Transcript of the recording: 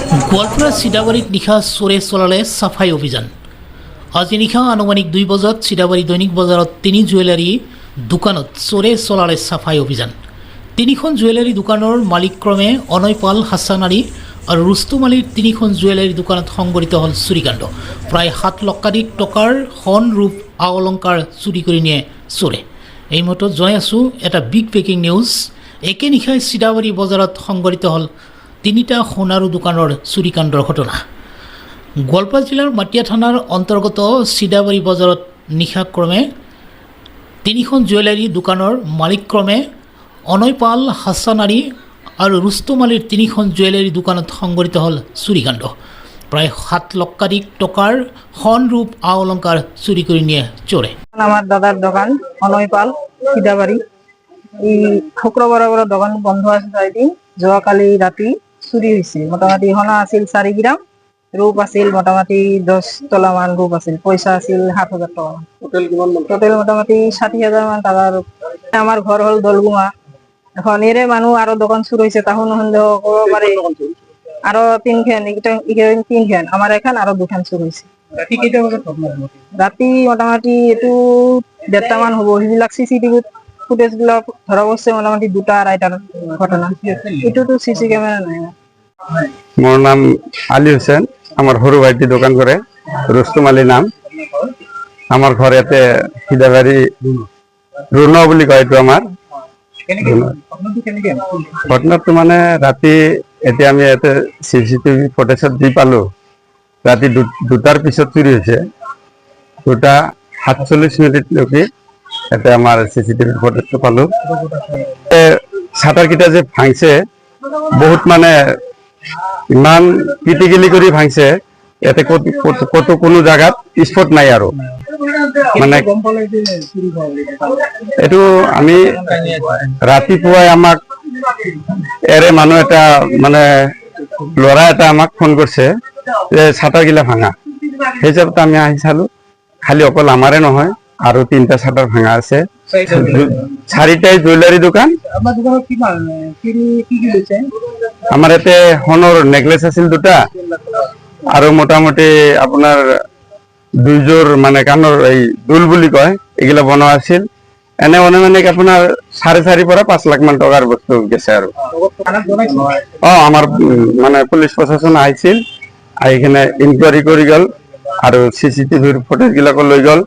গোৱালপাৰা চিদাবাৰীত নিশা চোৰে চলালে চাফাই অভিযান। আজি নিশা আনুমানিক 2 বজাত চিদাবাৰী দৈনিক বজাৰত 3 জুৱেলাৰী দোকানত চোৰে চলালে চাফাই অভিযান। 3খন জুৱেলাৰী দোকানৰ মালিকক্ৰমে অনয় পাল, হাছান আলী আৰু ৰুস্তুম আলীৰ 3খন জুৱেলাৰী দোকানত সংঘটিত হ'ল চুৰিকাণ্ড। প্ৰায় 7 লক্ষাধিক টকাৰ সোণ, ৰূপ, আ অলংকাৰ চুৰি কৰি নিয়ে চোৰে। এই মুহূৰ্তত জনাই আছোঁ এটা বিগ ব্ৰেকিং নিউজ। একে নিশাই চিদাবাৰী বজাৰত সংঘটিত হ'ল 3টা সোণাৰু দোকানৰ চুৰিকাণ্ডৰ ঘটনা। গোৱালপাৰা জিলাৰ মাটিয়া থানাৰ অন্তৰ্গত চিদাবাৰী বজাৰত নিশাক্ৰমে 3খন জুৱেলাৰী দোকানৰ মালিকক্ৰমে অনয় পাল, হাছান আলী আৰু ৰুস্তুম আলীৰ 3খন জুৱেলাৰী দোকানত সংঘটিত হ'ল চুৰিকাণ্ড। প্ৰায় 7 লক্ষাধিক টকাৰ সোণ, ৰূপ, আ অলংকাৰ চুৰি কৰি নিয়ে চোৰে। আমাৰ দাদাৰ দোকান অনয় পাল সিদাবাড়ি। এই শুক্ৰবাৰেৰ দোকান বন্ধ আছে 4 দিন। যোৱাকালি ৰাতি চুরি হয়েছে। মোটামুটি সোণা আছিল 4 গ্রাম, রূপ আছিল মোটামুটি 10 তোলা মান রূপ আছিল, পয়সা আছিল 7,000 টাকা। টোটাল মোটামুটি 60,000 মান টাকার। আমার ঘর হল দলগুমা। এখন এরে মানুষ আরো দোকান শুরু হয়েছে, তাহলে সন্দেহ করবো পারে আরো 3খান, 3খান আমার এখান আরো 2খান শুরু হয়েছে। রাতি মোটামুটি এইটো 1:30 মান হব। সেইবিলাক চিচিটিভি ফুটেজ বিলাক ধরা পড়ছে মোটামুটি 2টা-2:30টার ঘটনা। এইটোতো সিসি ক্যামেরা নাই। মোর নাম আলী হোসেন, আমার সরু ভাইটি দোকান করে, রুস্তুম আলী নাম। আমার ঘর এতে সিদাবাড়ি রুন বুলি কয়। এইটো আমার ঘটনাটো মানে রাতি এতিয়া আমি এতে চিচিটিভি ফুটেজত দি পালো রাতি 2টার পিছত চুরি হয়েছে। 2:47 মিনিটলৈকে এতে আমার চিচিটিভি ফুটেজটো পালো। শাটার কিটা যে ভাঙছে বহুত মানে ইমান ক্রিটিক্যালি করে ভাঙছে, এতে কত কোনো জায়গাত স্পট নাই আর মানে এইটো আমি ৰাতিপুৱাই আমাক এৰে মানুহ এটা মানে লৰা এটা আমাক ফোন করছে যে শাটার গিলা ভাঙা। সেই হিসাবত আমি আহি চালো। খালি অকল আমারে নহয় আৰু 3টা শাটাৰ ভাঙা আছে। 4টাই জুয়েলাৰি দোকান। আমাৰ এতে সোণৰ নেকলেস আছিল 2টা আৰু মোটামুটি আপোনাৰ 2 জোৰ মানে কাণৰ এই দুল বুলি কয়, এগুলা বনোৱা আছিল। এনে অনুমানিক আপোনাৰ 4.5 পৰা 5 লাখ মান টকাৰ বস্তু গেছে। আৰু আমাৰ মানে পুলিশ প্ৰশাসন আহিছিল, আহি কিনে ইনকোয়াৰি কৰি গল আৰু চিচিটিভিৰ ফুটেজ গিলাকো লৈ গল।